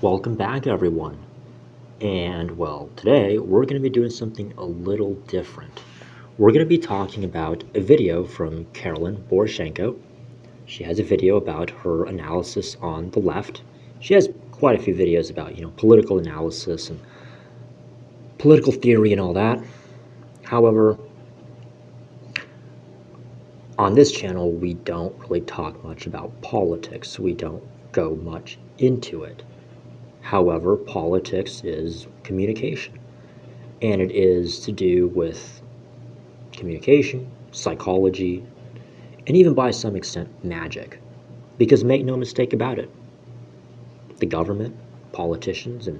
Welcome back, everyone. And well, today we're going to be doing something a little different. We're going to be talking about a video from Karlyn Borysenko. She has a video about her analysis on the left. She has quite a few videos about, political analysis and political theory and all that. However, on this channel, we don't really talk much about politics. We don't go much into it. However, politics is communication, and it is to do with communication, psychology, and even by some extent magic. Because make no mistake about it, the government, politicians, and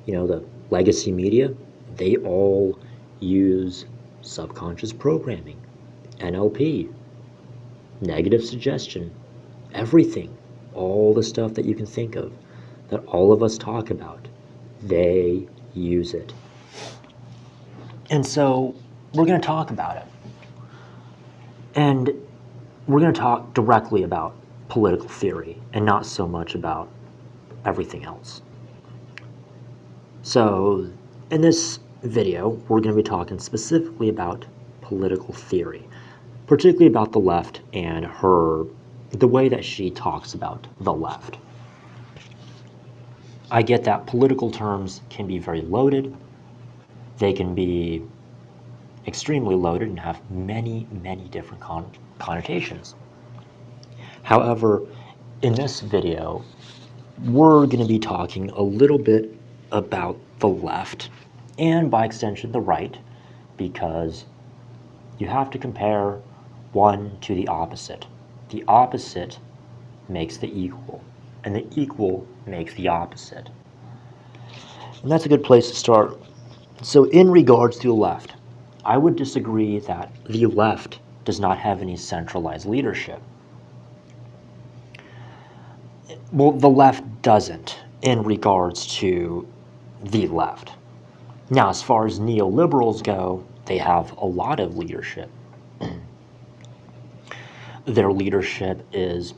the legacy media, they all use subconscious programming, NLP, negative suggestion, everything, all the stuff that you can think of, that all of us talk about, they use it. And so we're going to talk about it. And we're going to talk directly about political theory and not so much about everything else. So in this video, we're going to be talking specifically about political theory, particularly about the left and the way that she talks about the left. I get that political terms can be very loaded. They can be extremely loaded and have many, many different connotations. However, in this video, we're going to be talking a little bit about the left and by extension the right, because you have to compare one to the opposite. The opposite makes the equal, and the equal makes the opposite. And that's a good place to start. So in regards to the left, I would disagree that the left does not have any centralized leadership. Well, the left doesn't in regards to the left. Now, as far as neoliberals go, they have a lot of leadership. Their leadership is,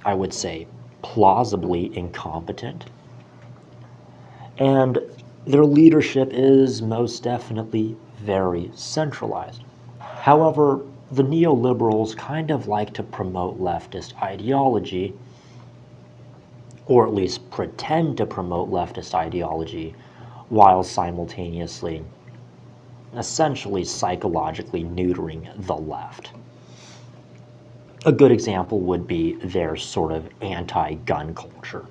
I would say, plausibly incompetent. And their leadership is most definitely very centralized. However, the neoliberals kind of like to promote leftist ideology, or at least pretend to promote leftist ideology, while simultaneously, essentially psychologically neutering the left. A good example would be their sort of anti-gun culture.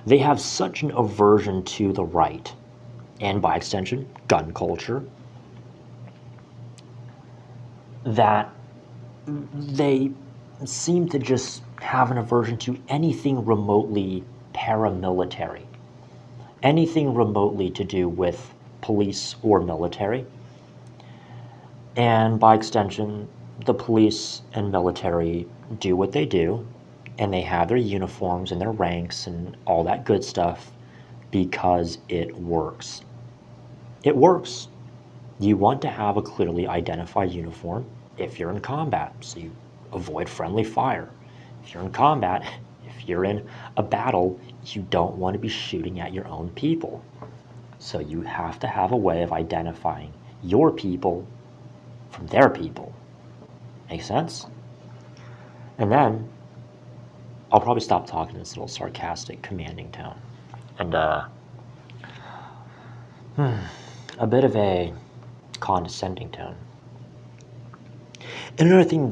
They have such an aversion to the right, and by extension, gun culture, that they seem to just have an aversion to anything remotely paramilitary, anything remotely to do with police or military. And by extension, the police and military do what they do, and they have their uniforms and their ranks and all that good stuff because it works. It works. You want to have a clearly identified uniform if you're in combat, so you avoid friendly fire. If you're in combat, if you're in a battle, you don't want to be shooting at your own people. So you have to have a way of identifying your people from their people. Make sense? And then I'll probably stop talking in this little sarcastic, commanding tone. And a bit of a condescending tone. And another thing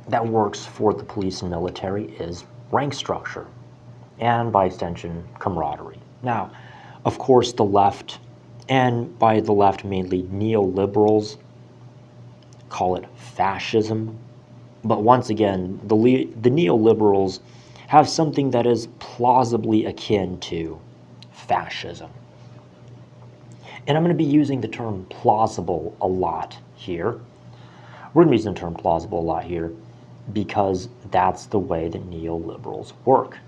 that works for the police and military is rank structure, and by extension, camaraderie. Now, of course, the left, and by the left mainly neoliberals, call it fascism. But once again, the neoliberals have something that is plausibly akin to fascism. And I'm going to be using the term plausible a lot here. We're going to be using the term plausible a lot here because that's the way that neoliberals work.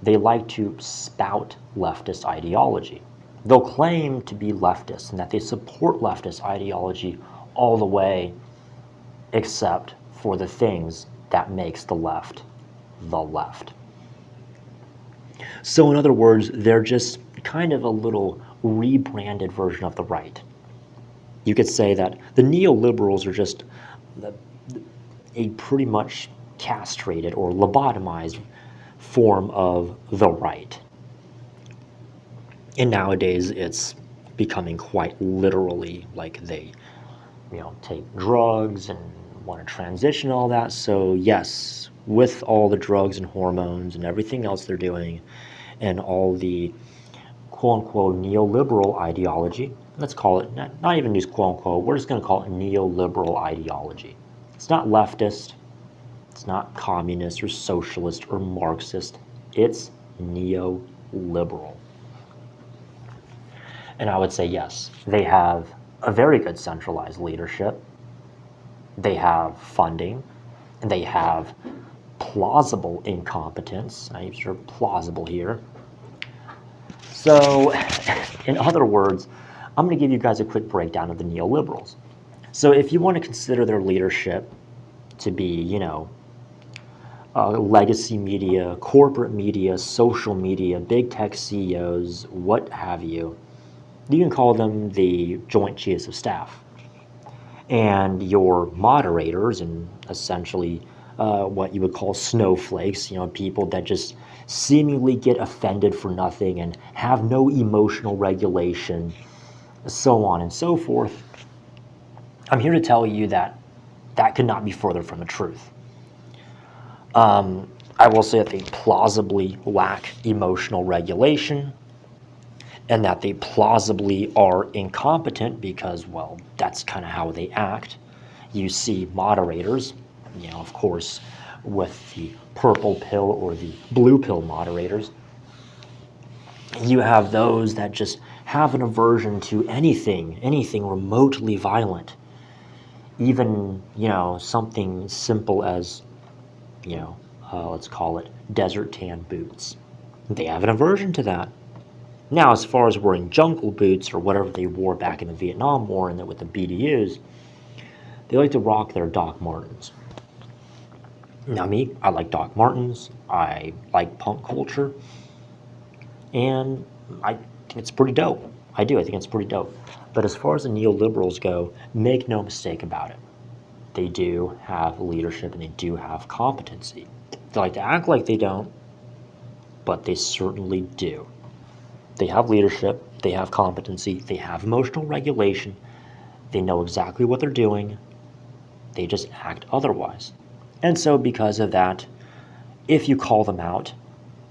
They like to spout leftist ideology. They'll claim to be leftists and that they support leftist ideology all the way, except for the things that makes the left the left. So in other words, they're just kind of a little rebranded version of the right. You could say that the neoliberals are just a pretty much castrated or lobotomized form of the right. And nowadays it's becoming quite literally like they, take drugs and want to transition all that. So yes, with all the drugs and hormones and everything else they're doing and all the quote-unquote neoliberal ideology, let's call it, not even use quote-unquote, we're just going to call it neoliberal ideology. It's not leftist, it's not communist or socialist or Marxist, it's neoliberal. And I would say yes, they have a very good centralized leadership, they have funding, and they have plausible incompetence. I use the word plausible here. So, in other words, I'm going to give you guys a quick breakdown of the neoliberals. So if you want to consider their leadership to be, legacy media, corporate media, social media, big tech CEOs, what have you, you can call them the Joint Chiefs of Staff. And your moderators and essentially what you would call snowflakes, people that just seemingly get offended for nothing and have no emotional regulation, so on and so forth. I'm here to tell you that that could not be further from the truth. I will say that they plausibly lack emotional regulation and that they plausibly are incompetent because, well, that's kind of how they act. You see moderators, of course, with the purple pill or the blue pill moderators. You have those that just have an aversion to anything remotely violent. Even, something simple as, let's call it desert tan boots. They have an aversion to that. Now, as far as wearing jungle boots or whatever they wore back in the Vietnam War and with the BDUs, they like to rock their Doc Martens. Now me, I like Doc Martens, I like punk culture, and I think it's pretty dope. I think it's pretty dope. But as far as the neoliberals go, make no mistake about it. They do have leadership and they do have competency. They like to act like they don't, but they certainly do. They have leadership, they have competency, they have emotional regulation, they know exactly what they're doing, they just act otherwise. And so because of that, if you call them out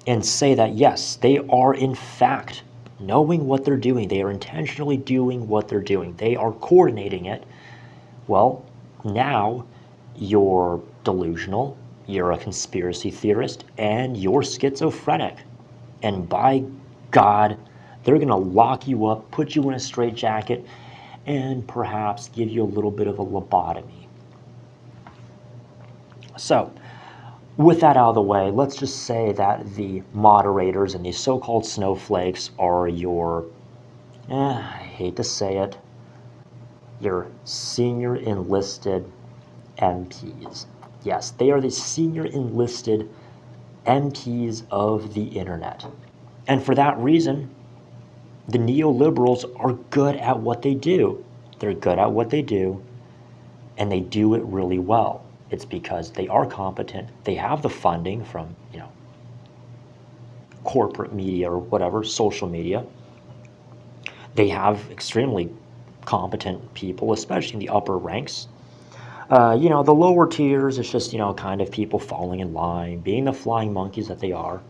and say that yes, they are in fact knowing what they're doing, they are intentionally doing what they're doing, they are coordinating it, well, now you're delusional, you're a conspiracy theorist, and you're schizophrenic. And by God, they're going to lock you up, put you in a straitjacket, and perhaps give you a little bit of a lobotomy. So, with that out of the way, let's just say that the moderators and these so-called snowflakes are your, I hate to say it, your senior enlisted MPs. Yes, they are the senior enlisted MPs of the internet. And for that reason, the neoliberals are good at what they do. They're good at what they do, and they do it really well. It's because they are competent. They have the funding from, corporate media or whatever, social media. They have extremely competent people, especially in the upper ranks. The lower tiers, it's just, kind of people falling in line, being the flying monkeys that they are,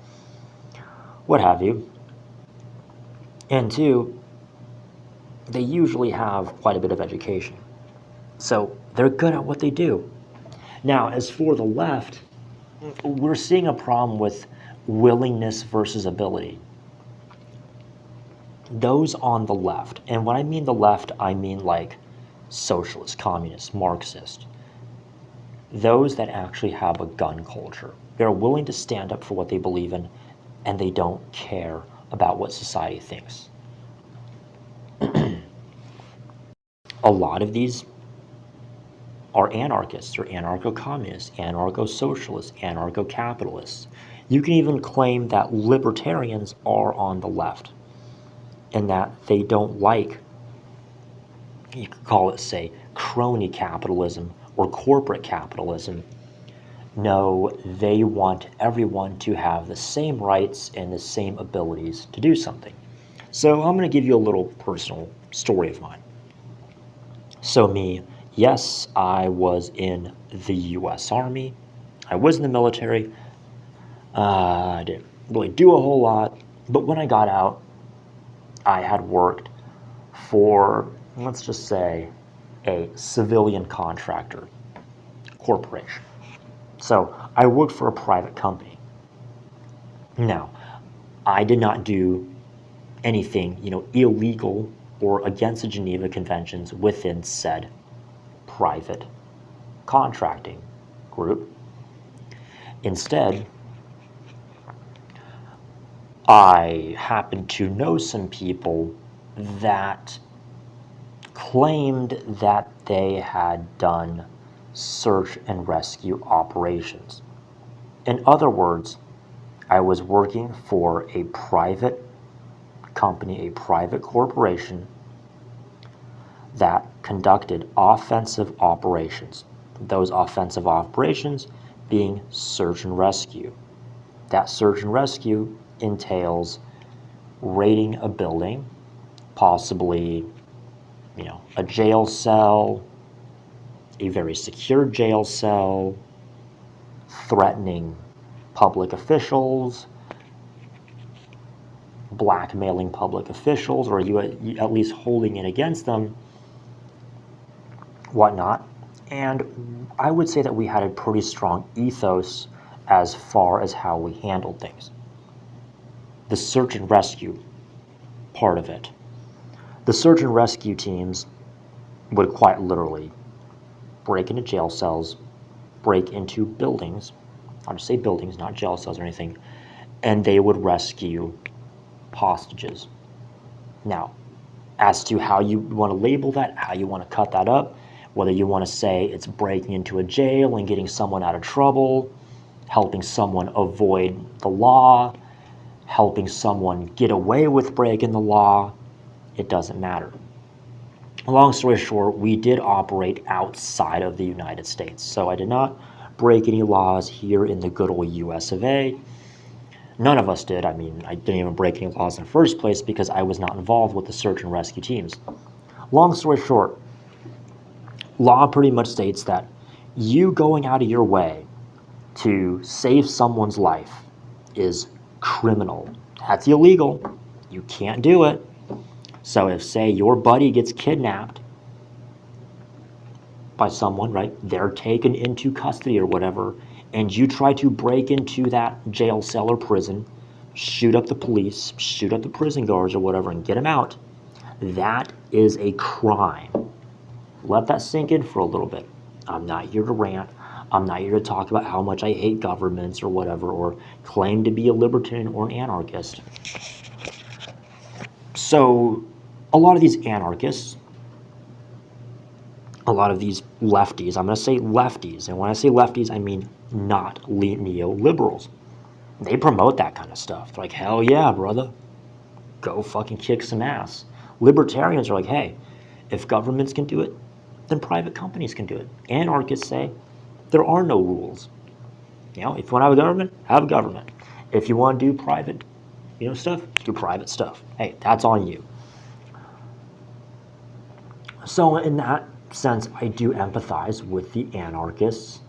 what have you. And two, they usually have quite a bit of education. So they're good at what they do. Now, as for the left, we're seeing a problem with willingness versus ability. Those on the left, and when I mean the left, I mean like socialist, communist, Marxist, those that actually have a gun culture. They're willing to stand up for what they believe in, and they don't care about what society thinks. A lot of these are anarchists or anarcho-communists, anarcho-socialists, anarcho-capitalists. You can even claim that libertarians are on the left and that they don't like, you could call it, say, crony capitalism or corporate capitalism. No, they want everyone to have the same rights and the same abilities to do something. So I'm going to give you a little personal story of mine. So me, yes, I was in the U.S. Army. I was in the military. I didn't really do a whole lot. But when I got out, I had worked for, let's just say, a civilian contractor corporation. So I worked for a private company. Now, I did not do anything, illegal or against the Geneva Conventions within said private contracting group. Instead, I happened to know some people that claimed that they had done search and rescue operations. In other words, I was working for a private company, a private corporation that conducted offensive operations. Those offensive operations being search and rescue. That search and rescue entails raiding a building, possibly, a jail cell, a very secure jail cell, threatening public officials, blackmailing public officials, or you at least holding it against them, whatnot. And I would say that we had a pretty strong ethos as far as how we handled things. The search and rescue part of it. The search and rescue teams would quite literally break into jail cells, break into buildings, I'll just say buildings, not jail cells or anything, and they would rescue hostages. Now, as to how you want to label that, how you want to cut that up, whether you want to say it's breaking into a jail and getting someone out of trouble, helping someone avoid the law, helping someone get away with breaking the law, it doesn't matter. Long story short, we did operate outside of the United States. So I did not break any laws here in the good old US of A. None of us did. I mean, I didn't even break any laws in the first place because I was not involved with the search and rescue teams. Long story short, law pretty much states that you going out of your way to save someone's life is criminal. That's illegal. You can't do it. So if, say, your buddy gets kidnapped by someone, right, they're taken into custody or whatever, and you try to break into that jail cell or prison, shoot up the police, shoot up the prison guards or whatever, and get them out, that is a crime. Let that sink in for a little bit. I'm not here to rant. I'm not here to talk about how much I hate governments or whatever, or claim to be a libertarian or an anarchist. So a lot of these anarchists, a lot of these lefties, I'm going to say lefties, and when I say lefties, I mean not neoliberals. They promote that kind of stuff. They're like, hell yeah, brother. Go fucking kick some ass. Libertarians are like, hey, if governments can do it, then private companies can do it. Anarchists say there are no rules. If you want to have a government, have a government. If you want to do private, stuff, do private stuff. Hey, that's on you. So in that sense, I do empathize with the anarchists.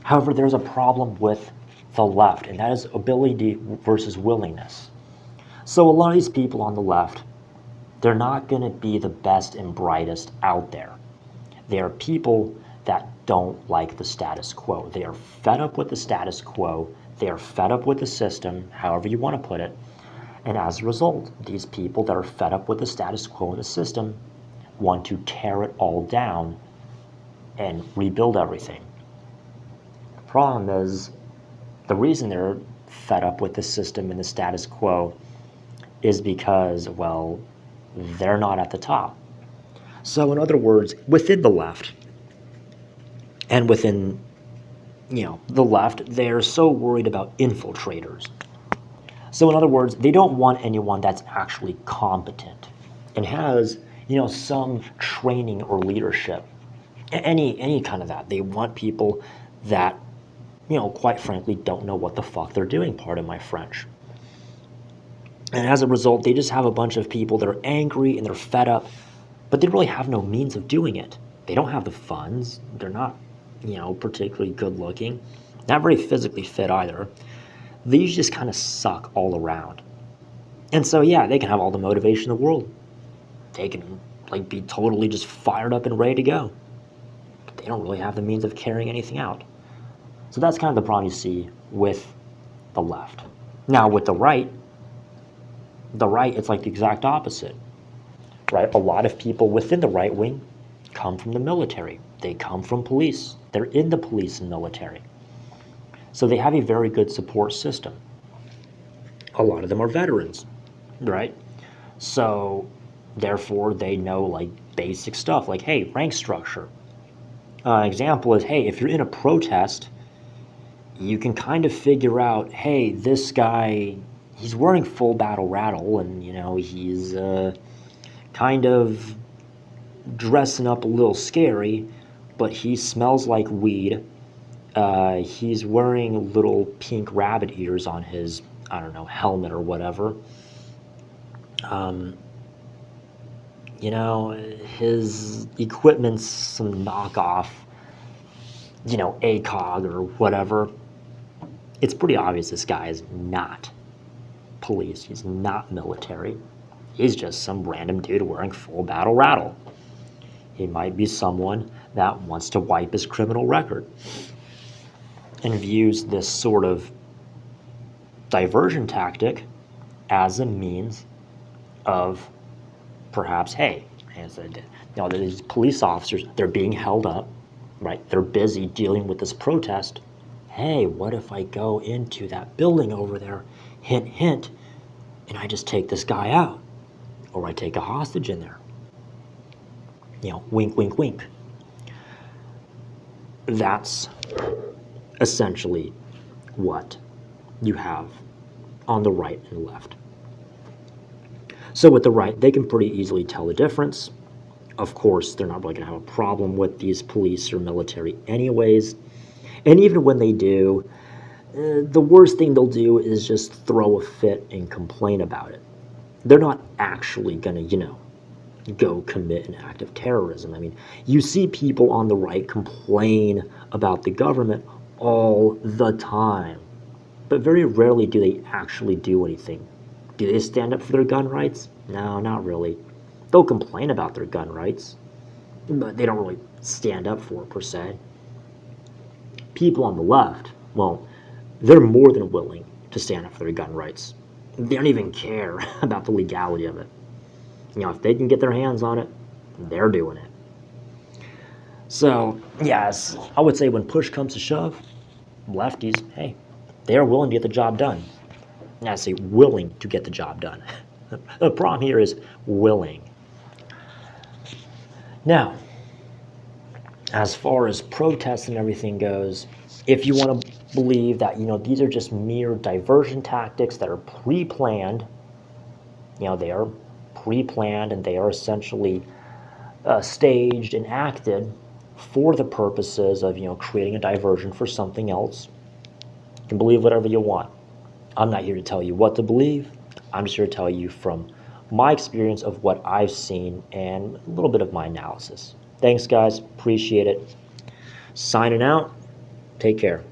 However, there's a problem with the left, and that is ability versus willingness. So a lot of these people on the left, they're not going to be the best and brightest out there. They are people that don't like the status quo. They are fed up with the status quo. They are fed up with the system, however you want to put it. And as a result, these people that are fed up with the status quo in the system want to tear it all down and rebuild everything. The problem is, the reason they're fed up with the system and the status quo is because, well, they're not at the top. So in other words, within the left and within the left, they're so worried about infiltrators. So in other words, they don't want anyone that's actually competent and has, some training or leadership, any kind of that. They want people that, quite frankly, don't know what the fuck they're doing, pardon my French. And as a result, they just have a bunch of people that are angry and they're fed up, but they really have no means of doing it. They don't have the funds. They're not, particularly good looking, not very physically fit either. These just kind of suck all around. And so, yeah, they can have all the motivation in the world. They can, be totally just fired up and ready to go. But they don't really have the means of carrying anything out. So that's kind of the problem you see with the left. Now, with the right, it's like the exact opposite, right? A lot of people within the right wing come from the military. They come from police. They're in the police and military. So they have a very good support system. A lot of them are veterans, right? So therefore they know basic stuff like, hey, rank structure. Example is, hey, if you're in a protest, you can kind of figure out, hey, this guy, he's wearing full battle rattle and, he's kind of dressing up a little scary, but he smells like weed. He's wearing little pink rabbit ears on his, helmet or whatever. His equipment's some knockoff, ACOG or whatever. It's pretty obvious this guy is not police. He's not military. He's just some random dude wearing full battle rattle. He might be someone that wants to wipe his criminal record and views this sort of diversion tactic as a means of perhaps, hey, these police officers, they're being held up, right? They're busy dealing with this protest. Hey, what if I go into that building over there, hint, hint, and I just take this guy out? Or I take a hostage in there. Wink, wink, wink. That's essentially what you have on the right and left. So with the right, they can pretty easily tell the difference. Of course, they're not really going to have a problem with these police or military anyways. And even when they do, the worst thing they'll do is just throw a fit and complain about it. They're not actually going to, go commit an act of terrorism. I mean, you see people on the right complain about the government all the time, but very rarely do they actually do anything. Do they stand up for their gun rights? No, not really. They'll complain about their gun rights, but they don't really stand up for it per se. People on the left, well, they're more than willing to stand up for their gun rights. They don't even care about the legality of it. If they can get their hands on it, they're doing it. So, yes, I would say when push comes to shove, lefties, hey, they are willing to get the job done. And I say willing to get the job done. The problem here is willing. Now, as far as protests and everything goes, if you want to believe that, these are just mere diversion tactics that are pre-planned, they are pre-planned and they are essentially staged and acted for the purposes of, creating a diversion for something else. You can believe whatever you want. I'm not here to tell you what to believe. I'm just here to tell you from my experience of what I've seen and a little bit of my analysis. Thanks, guys. Appreciate it. Signing out. Take care.